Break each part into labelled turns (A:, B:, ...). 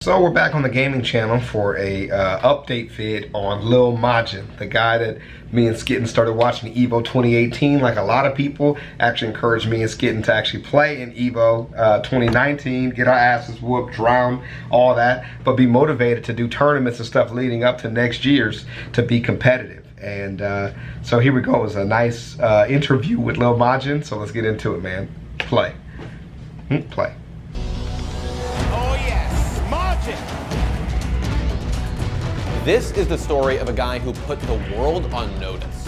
A: So we're back on the gaming channel for a update vid on Lil Majin, the guy that me and Skitten started watching EVO 2018. Like a lot of people actually encouraged me and Skitten to actually play in EVO 2019, get our asses whooped, drown, all that, but be motivated to do tournaments and stuff leading up to next year's to be competitive. And so here we go. It was a nice interview with Lil Majin, so let's get into it, man. Play. Play.
B: This is the story of a guy who put the world on notice.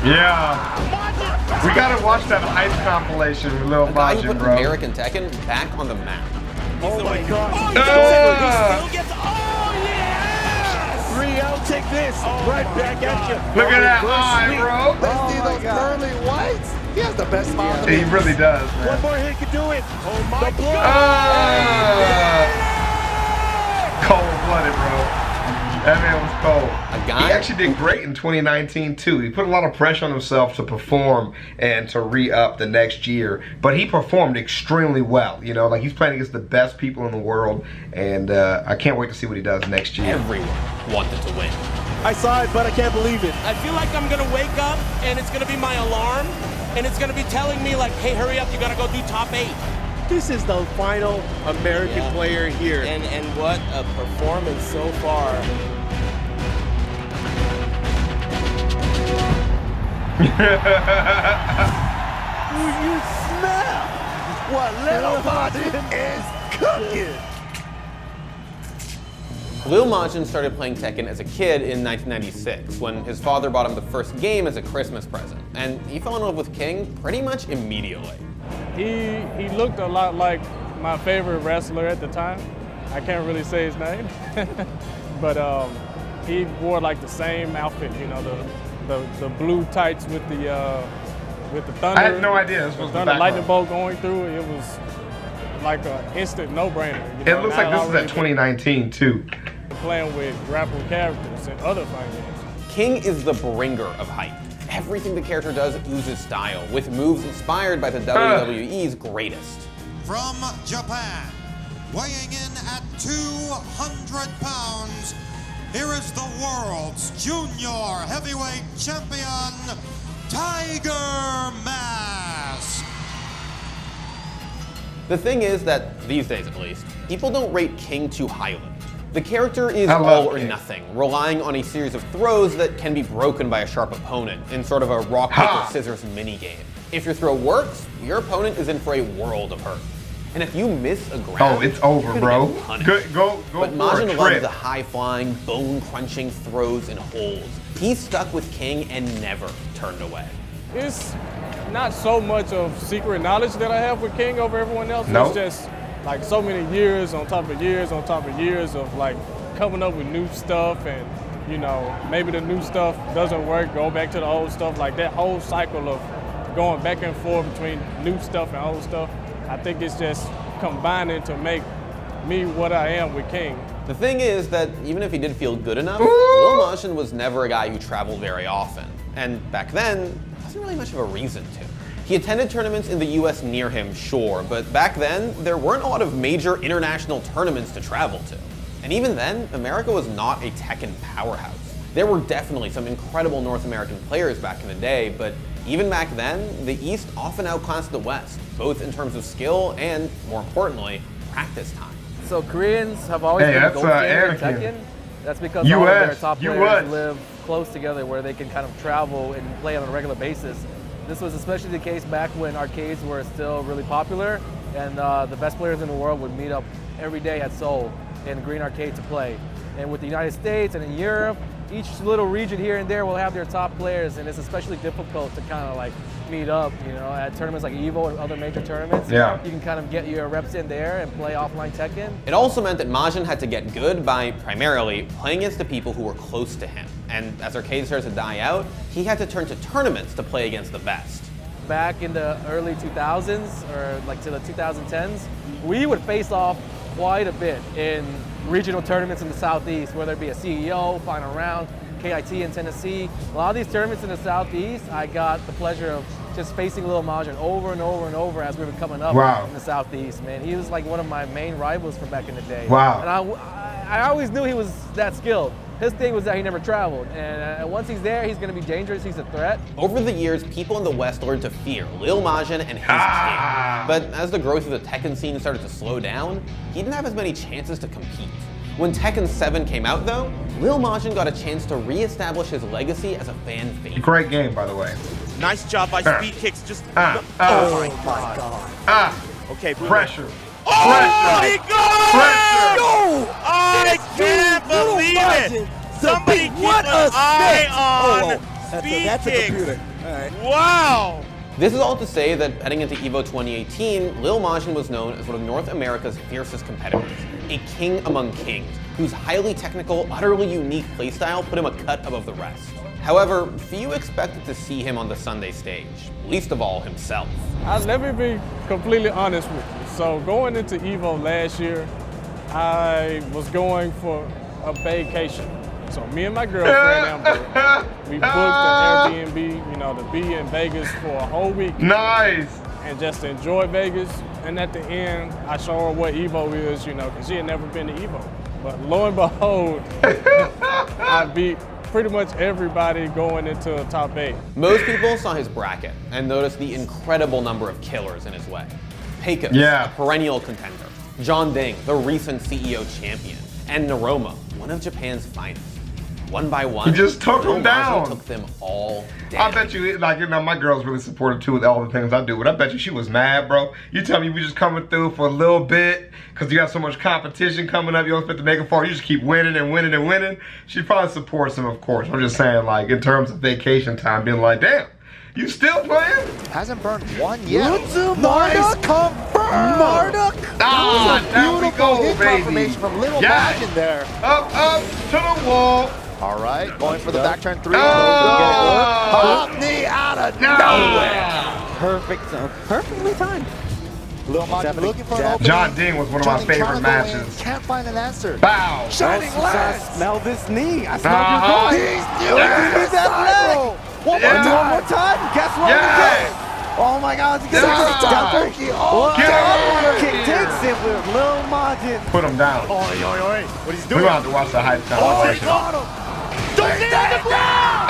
A: Yeah. We gotta watch that Ice compilation with Lil Majin, bro.
B: A guy who put American Tekken back on the map.
C: Oh my God.
D: Oh, yes! 3L, take this. Right back at you.
A: Look at that eye, bro.
C: Let's see those pearly whites. He has the best smile.
A: He really does, man.
D: One more hit can do it. Oh my
A: God. Cold-blooded, bro. That man was cold.
B: A guy?
A: He actually did great in 2019 too. He put a lot of pressure on himself to perform and to re-up the next year, but he performed extremely well. You know, like he's playing against the best people in the world, and I can't wait to see what he does next year.
B: Everyone wanted to win.
D: I saw it, but I can't believe it.
E: I feel like I'm gonna wake up and it's gonna be my alarm, and it's gonna be telling me like, hey, hurry up, you gotta go do top 8.
D: This is the final American player here.
E: And what a performance so far.
D: Do you smell what Little Majin is cooking?
B: Lil Majin started playing Tekken as a kid in 1996 when his father bought him the first game as a Christmas present. And he fell in love with King pretty much immediately.
F: He looked a lot like my favorite wrestler at the time. I can't really say his name, but he wore like the same outfit, you know, the blue tights with the thunder.
A: I had no idea this was the
F: thunder lightning bolt going through. It was like an instant no-brainer.
A: It looks like this is at 2019 too.
F: Playing with grapple characters and other fighting games.
B: King is the bringer of hype. Everything the character does oozes style, with moves inspired by the WWE's greatest.
G: From Japan, weighing in at 200 pounds, here is the world's junior heavyweight champion, Tiger Mask.
B: The thing is that, these days at least, people don't rate King too highly. The character is all or nothing, relying on a series of throws that can be broken by a sharp opponent in sort of a rock, paper, scissors minigame. If your throw works, your opponent is in for a world of hurt. And if you miss a grab,
A: it's over, bro. Go
B: but Majin loves the high-flying, bone-crunching throws and holds. He stuck with King and never turned away.
F: It's not so much of secret knowledge that I have with King over everyone else.
A: Nope.
F: It's just like so many years on top of years on top of years of like coming up with new stuff, and you know, maybe the new stuff doesn't work, go back to the old stuff. Like that whole cycle of going back and forth between new stuff and old stuff, I think it's just combining to make me what I am with King.
B: The thing is that even if he did feel good enough, Lil Majin was never a guy who traveled very often. And back then, there wasn't really much of a reason to. He attended tournaments in the US near him, sure, but back then, there weren't a lot of major international tournaments to travel to. And even then, America was not a Tekken powerhouse. There were definitely some incredible North American players back in the day, but even back then, the East often outclassed the West, both in terms of skill and, more importantly, practice time.
H: So Koreans have always been a gold standard in Tekken. That's because all of their top players live close together where they can kind of travel and play on a regular basis. This was especially the case back when arcades were still really popular, and the best players in the world would meet up every day at Seoul in Green Arcade to play. And with the United States and in Europe, each little region here and there will have their top players, and it's especially difficult to kind of like meet up, you know, at tournaments like EVO and other major tournaments.
A: Yeah.
H: You can kind of get your reps in there and play offline Tekken.
B: It also meant that Majin had to get good by primarily playing against the people who were close to him. And as arcade started to die out, he had to turn to tournaments to play against the best.
H: Back in the early 2000s, or like to the 2010s, we would face off quite a bit in regional tournaments in the Southeast, whether it be a CEO, final round, KIT in Tennessee. A lot of these tournaments in the Southeast, I got the pleasure of just facing Lil Majin over and over and over as we were coming up in the Southeast, man. He was like one of my main rivals from back in the day.
A: Wow.
H: And I always knew he was that skilled. His thing was that he never traveled, and once he's there, he's going to be dangerous, he's a threat.
B: Over the years, people in the West learned to fear Lil Majin and his king. But as the growth of the Tekken scene started to slow down, he didn't have as many chances to compete. When Tekken 7 came out though, Lil Majin got a chance to re-establish his legacy as a fan favorite.
A: Great game, by the way.
E: Nice job by Speed Kicks. Just oh my god. Okay,
A: pressure.
E: Oh my god!
A: Pressure!
E: I can't believe it! Somebody keep an eye on Speed Kicks. Wow!
B: This is all to say that heading into EVO 2018, Lil Majin was known as one of North America's fiercest competitors, a king among kings, whose highly technical, utterly unique playstyle put him a cut above the rest. However, few expected to see him on the Sunday stage, least of all himself.
F: Let me be completely honest with you. So going into EVO last year, I was going for a vacation. So me and my girlfriend, Amber, we booked an Airbnb, you know, to be in Vegas for a whole week.
A: Nice!
F: And just to enjoy Vegas. And at the end, I show her what EVO is, you know, because she had never been to EVO. But lo and behold, I beat pretty much everybody going into a top 8.
B: Most people saw his bracket and noticed the incredible number of killers in his way. Pecos, a perennial contender. John Ding, the recent CEO champion. And Naroma, one of Japan's finest. One by one,
A: he just took them down.
B: Took them all down.
A: I bet you, like, you know, my girl's really supportive too with all the things I do, but I bet you she was mad, bro. You tell me we just coming through for a little bit because you got so much competition coming up. You don't expect to make it far. You just keep winning and winning and winning. She probably supports him, of course. I'm just saying, like, in terms of vacation time, being like, damn, you still playing?
C: Hasn't burned one yet.
I: Nice confirmed.
C: Marduk.
A: Ah, there we go, baby.
C: Confirmation from Lil Majin there.
A: Up, to the wall.
C: All right, going for the back turn 3.
A: Oh!
C: Knee out of nowhere.
I: Perfect, perfectly timed.
C: Lil Majin looking for an opening.
A: John Ding was one of my favorite matches.
C: Can't find an answer.
A: Bow.
C: Shining legs.
I: I smell this knee. I smell your goal. Give me that leg. One more time. Guess what? Oh my God. He's gonna kick takes it with Lil Majin.
A: Put him down.
C: Oi. What he's doing?
A: We're going to have to watch the hype compilation.
C: Got him. Don't stay on the ground.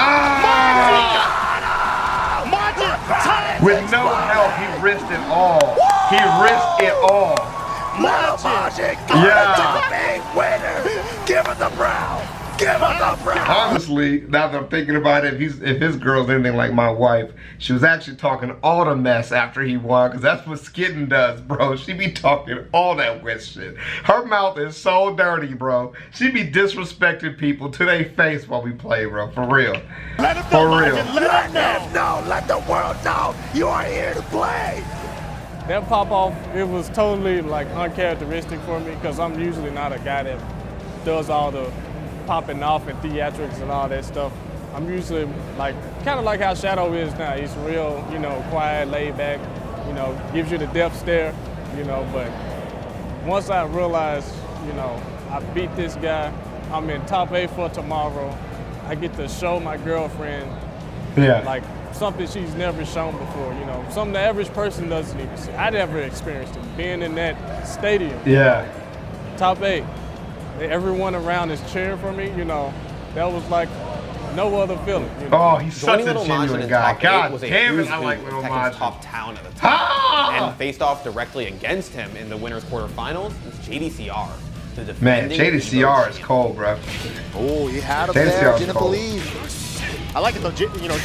C: Majin.
A: With no help, he risked it all. He risked it all.
C: Majin. Yeah. Winner. Give us the brown. Give us the brown.
A: Honestly, now that I'm thinking about it, if his girl's anything like my wife, she was actually talking all the mess after he won, because that's what Skitten does, bro. She be talking all that wet shit. Her mouth is so dirty, bro. She be disrespecting people to their face while we play, bro. For real.
C: Let him know, for real. Let them know. Let the world know you are here to play.
F: That pop-off, it was totally like uncharacteristic for me, because I'm usually not a guy that does all the popping off and theatrics and all that stuff. I'm usually like, kind of like how Shadow is now. He's real, you know, quiet, laid back, you know, gives you the death stare, you know, but once I realized, you know, I beat this guy, I'm in top 8 for tomorrow, I get to show my girlfriend like something she's never shown before, you know, something the average person doesn't even see. I never experienced it, being in that stadium.
A: Yeah.
F: Top 8. Everyone around is cheering for me, you know, that was like no other feeling. You know?
A: Oh, he's such a genuine guy. God damn it, I like Lil Majin.
B: Top town at the time. And faced off directly against him in the winners quarterfinals is JDCR, the defending
A: Man, JDCR is cold, bro.
C: Oh, he had him there, didn't believe.
D: I like it though, you know.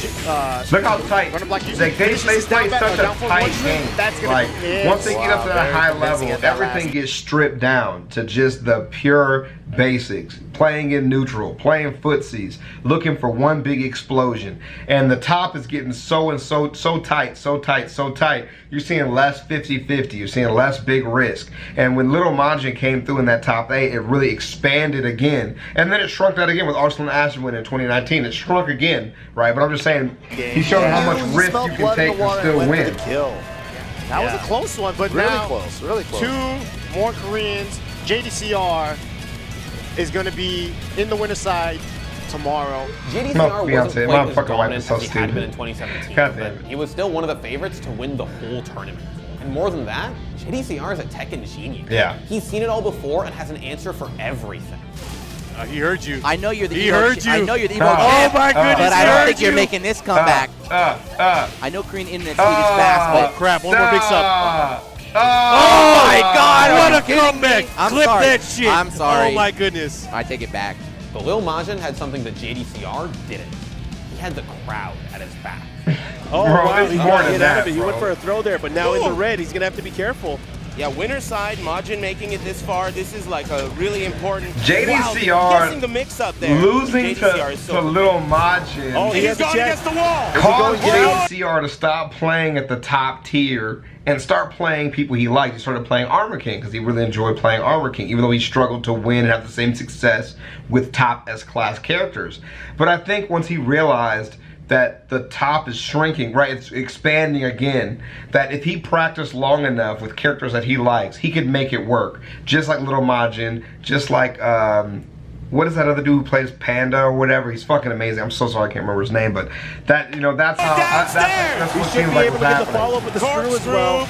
A: Look how tight. They play such a tight game. Like, once they get up to that high level, everything gets stripped down to just the pure basics. Playing in neutral, playing footsies, looking for one big explosion. And the top is getting so tight. You're seeing less 50-50. You're seeing less big risk. And when Lil Majin came through in that top 8, it really expanded again. And then it shrunk that again with Arsenal Ashwin in 2019. It shrunk again, right? But I'm just saying, he showed how much risk you can take and still win.
D: That was a close one, but
C: really
D: now
C: close, really close.
D: 2 more Koreans. JDCR is going to be in the winner's side tomorrow.
B: JDCR wasn't quite as dominant
A: so
B: as he had been in 2017, but he was still one of the favorites to win the whole tournament. And more than that, JDCR is a Tekken genius.
A: Yeah.
B: He's seen it all before and has an answer for everything.
E: He heard you.
I: I know you're the
E: He
I: Evo.
E: heard you.
I: I know you're the Evo
E: Oh
I: champ,
E: my goodness,
I: but I
E: he
I: don't
E: heard
I: think you're
E: you.
I: making this comeback. I know Korean internet speed is fast, but
E: Crap, one more big sub.
I: oh my God!
E: What
I: are
E: a
I: you kidding
E: comeback!
I: me? I'm
E: Clip
I: sorry.
E: that shit.
I: I'm sorry.
E: Oh my goodness.
I: I take it back.
B: But Lil Majin had something that JDCR didn't. He had the crowd at his back.
D: Oh,
A: Bro,
D: wow,
A: it's
D: he
A: more
D: got
A: than
D: hit
A: that,
D: out of it. He
A: bro.
D: went for a throw there, but now in the red, he's going to have to be careful.
J: Yeah, winner side, Majin making it this far. This is like a really important.
A: JDCR
J: wow, guessing the mix-up there.
A: losing
J: JDCR is
A: to Lil Majin.
D: Oh, he has
J: going against the wall.
A: Caused JDCR to stop playing at the top tier and start playing people he liked. He started playing Armor King because he really enjoyed playing Armor King, even though he struggled to win and have the same success with top S-class characters. But I think once he realized that the top is shrinking, right? It's expanding again. That if he practiced long enough with characters that he likes, he could make it work. Just like Little Majin, just like, what is that other dude who plays Panda or whatever? He's fucking amazing. I'm so sorry I can't remember his name, but that, you know, that's how, that's what seems like was happening.
D: Follow up with the screw as well.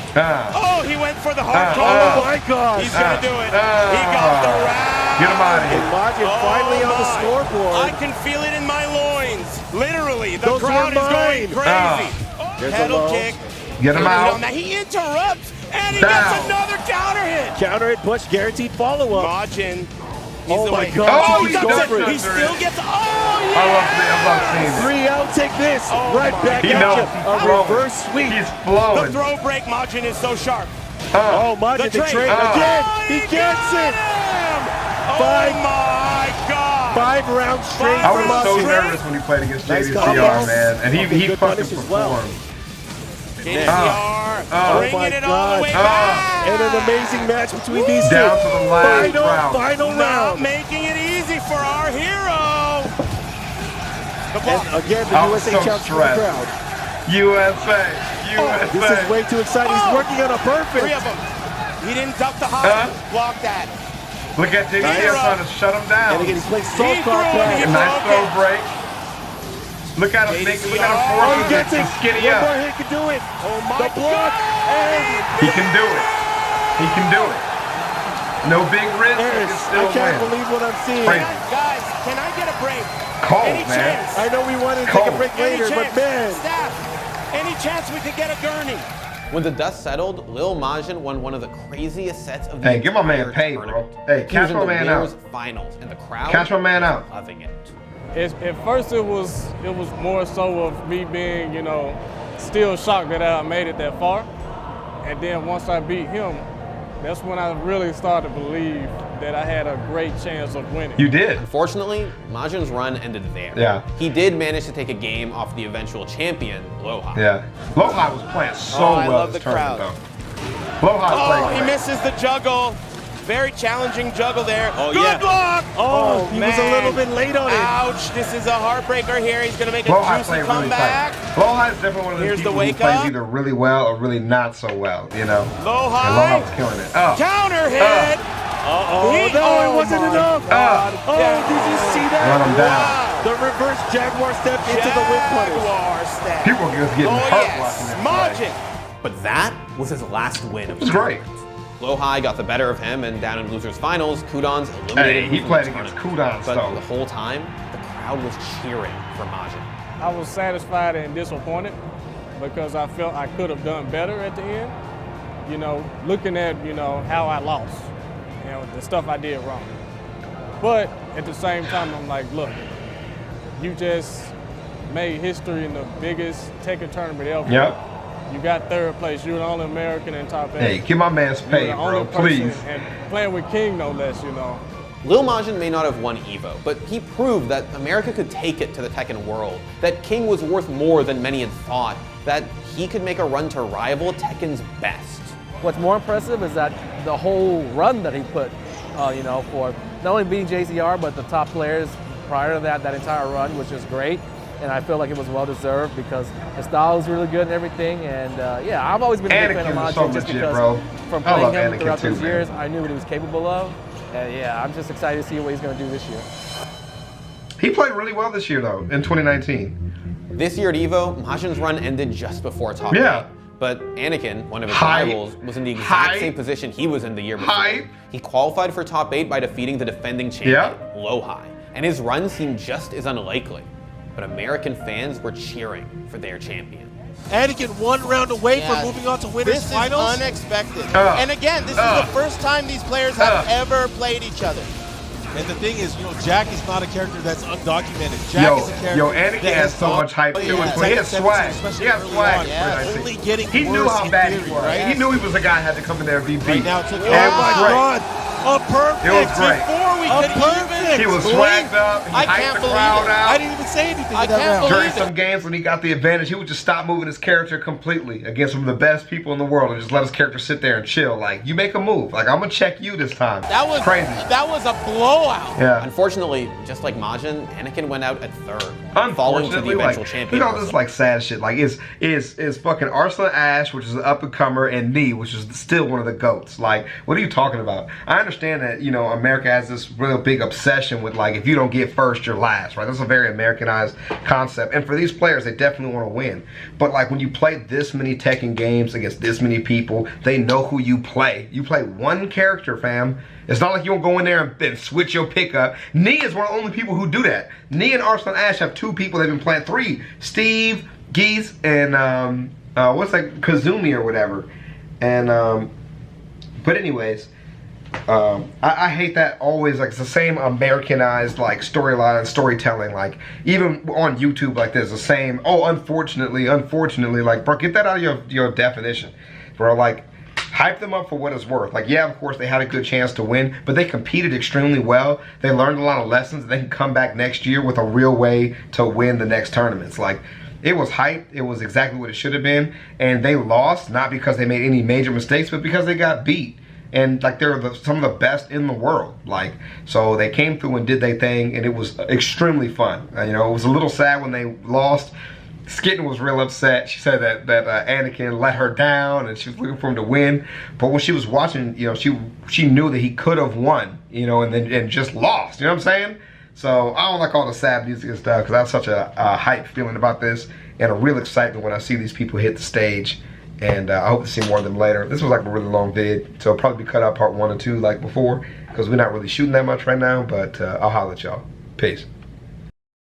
J: Oh, he went for the hard
D: Oh my God.
J: He's going to do it. He got the round.
A: Get him out of here.
D: And Majin finally on the scoreboard.
J: I can feel it in my loins. Literally, the
D: Those
J: crowd
D: were
J: is going
D: mine.
J: crazy. Pedal kick.
A: Get him out.
J: Now he interrupts, and he gets another counter hit.
D: Counter hit push, guaranteed follow-up.
J: Majin.
D: Oh my God.
A: Oh,
J: He still gets. Oh, yeah.
A: I love seeing it.
D: 3 out, take this. right back
A: He
D: at
A: knows
D: you.
A: he's
D: A
A: flowing.
D: reverse sweep.
A: He's
J: The
A: flowing.
J: throw break, Majin is so sharp.
D: Oh, Majin, the trade again. He gets it.
J: Oh my God.
D: 5 rounds straight
A: I
D: for
A: was so
D: Majin.
A: nervous when he played against
D: Nice
A: JDCR,
D: combos.
A: man. And he
D: Good
A: fucking
D: punish as well.
A: performed.
J: JDCR bringing it all the way back.
D: And an amazing match between these two.
A: Down to the last round.
D: Final
J: Not
D: round.
J: making it easy for our hero. The block.
D: And again, the
A: I was
D: USA
A: so
D: champs for the
A: stressed.
D: crowd.
A: USA.
D: This is way too exciting. He's working on a perfect.
J: 3 of them. He didn't duck the hop. Block that.
A: Look at JDCR trying to shut him down.
D: And again, he's playing soft card
A: A
D: back.
A: nice throw break. Look at him make, look at him
D: Oh, he
A: forcing it
D: gets
A: to
D: it.
A: skinny
D: One
A: up.
D: more hit can do it.
J: Oh my
D: The block. And
A: He can do it. He can do it. No big risk. He
D: Harris,
A: can
D: I
A: still
D: can't
A: win.
D: believe what I'm seeing.
A: Crazy.
J: Guys, can I get a break?
A: Cold,
J: Any
A: man.
J: chance?
D: I know we wanted to take a
A: Cold.
D: break
J: Any
D: later, but
J: chance?
D: man.
J: Staff, any chance we could get a gurney?
B: When the dust settled, Lil Majin won one of the craziest sets of the
A: Hey, give my man
B: entire
A: pay, bro.
B: tournament.
A: Hey,
B: He was
A: catch
B: in
A: my
B: the
A: man out.
B: winners finals, and the crowd
A: Catch my man out.
B: loving it.
F: At first it was more so of me being, you know, still shocked that I made it that far. And then once I beat him, that's when I really started to believe that I had a great chance of winning.
A: You did.
B: Unfortunately, Majin's run ended there.
A: Yeah.
B: He did manage to take a game off the eventual champion, Loha.
A: Yeah. Loha was playing so
J: I
A: well
J: love
A: this
J: the
A: tournament,
J: crowd.
A: though. Loha
J: Oh,
A: played
J: he
A: great.
J: misses the juggle. Very challenging juggle there.
D: Oh,
J: Good
D: yeah.
J: block.
D: Oh, he was a
J: man.
D: little bit late on it.
J: Ouch, this is a heartbreaker here. He's going to make a
A: Loha
J: juicy
A: played really
J: comeback.
A: tight. Loha is definitely one of those
J: Here's the
A: people who
J: wake
A: plays
J: up.
A: either really well or really not so well, you know?
J: Low
A: And
J: high.
A: Loha was killing it. Oh.
J: Counter hit.
D: Oh, no, it wasn't
J: my
D: enough.
J: God.
D: Oh, did you see that?
A: Run him down.
J: Wow.
D: The reverse Jaguar step into the whip punish.
J: Jaguar step.
A: People were just getting
J: Oh,
A: hurt
J: yes.
A: watching this
J: Majin.
A: play.
B: But that was his last win of
A: It was
B: the
A: great.
B: tournament. Low got the better of him, and down in losers finals, Kudon's eliminated
A: Hey,
B: him
A: he
B: from
A: played
B: the
A: against
B: tournament.
A: Kudon,
B: But
A: so.
B: the whole time, the crowd was cheering for Majin.
F: I was satisfied and disappointed because I felt I could have done better at the end. You know, looking at, you know, how I lost, you know, the stuff I did wrong. But at the same time, I'm like, look, you just made history in the biggest Tekken tournament ever.
A: Yep.
F: You got 3rd place. You're the only American in top 8.
A: Hey, give my man's
F: You're
A: pay,
F: the
A: bro,
F: only person,
A: please.
F: and playing with King, no less, you know.
B: Lil Majin may not have won EVO, but he proved that America could take it to the Tekken world, that King was worth more than many had thought, that he could make a run to rival Tekken's best.
H: What's more impressive is that the whole run that he put, you know, for not only beating JCR, but the top players prior to that entire run, which is great. And I feel like it was well deserved because his style is really good and everything. And yeah, I've always been a big fan of
A: Anakin is
H: Majin
A: so
H: just
A: legit,
H: because
A: bro.
H: from
A: I
H: playing
A: love
H: him
A: Anakin
H: throughout
A: too,
H: those
A: man.
H: years, I knew what he was capable of. And yeah, I'm just excited to see what he's going to do this year.
A: He played really well this year, though, in 2019.
B: This year at EVO, Majin's run ended just before top 8. But Anakin, one of his rivals, was in the exact same position he was in the year before. He qualified for top 8 by defeating the defending champion, Lowhigh. And his run seemed just as unlikely. But American fans were cheering for their champion.
J: Anakin 1 round away from moving on to winners finals.
E: This is unexpected. And again, this is the first time these players have ever played each other.
J: And the thing is, you know, Jack is not a character that's undocumented. Jack is a character
A: Anakin has so much hype too. He has swag. He has swag.
J: Only getting
A: he knew how bad he was. Right? He knew he was a guy that had to come in there and be beat.
J: Right now, oh my God. A perfect.
A: It was great.
J: Before we could even.
A: He was swagged up. He hyped the crowd out.
J: I didn't even say anything in that round.
A: During some games when he got the advantage, he would just stop moving his character completely against some of the best people in the world and just let his character sit there and chill. Like, you make a move. Like, I'm going to check you this time.
E: That was
A: crazy.
E: That was a blowout.
A: Yeah.
B: Unfortunately, just like Majin, Anakin went out at 3rd, falling to the eventual champion.
A: Look at all this like sad shit. Like, is fucking Arslan Ash, which is an up-and-comer, and Nee, which is still one of the GOATs. Like, what are you talking about? I understand that, you know, America has this real big obsession with, like, if you don't get first, you're last, right? That's a very Americanized concept. And for these players, they definitely want to win. But, like, when you play this many Tekken games against this many people, they know who you play. You play one character, fam. It's not like you don't go in there and switch your pickup. Nee is one of the only people who do that. Nee and Arslan Ash have 2 people they've been playing. 3. Steve, Geese, and, what's that, Kazumi or whatever. And, but anyways, I hate that always, like, it's the same Americanized, like, storyline and storytelling, like, even on YouTube, like, there's the same, oh, unfortunately, like, bro, get that out of your definition, bro, like, hype them up for what it's worth. Like, yeah, of course, they had a good chance to win, but they competed extremely well, they learned a lot of lessons, and they can come back next year with a real way to win the next tournaments. Like, it was hype, it was exactly what it should have been, and they lost, not because they made any major mistakes, but because they got beat. And like they're some of the best in the world, like, so they came through and did their thing, and it was extremely fun. You know, it was a little sad when they lost. Skitten was real upset. She said that Anakin let her down, and she was looking for him to win. But when she was watching, you know, she knew that he could have won, you know, and just lost. You know what I'm saying? So I don't like all the sad music and stuff because I have such a hype feeling about this and a real excitement when I see these people hit the stage. And I hope to see more of them later. This was like a really long vid, so it'll probably be cut out part 1 or 2 like before, because we're not really shooting that much right now, but I'll holler at y'all. Peace.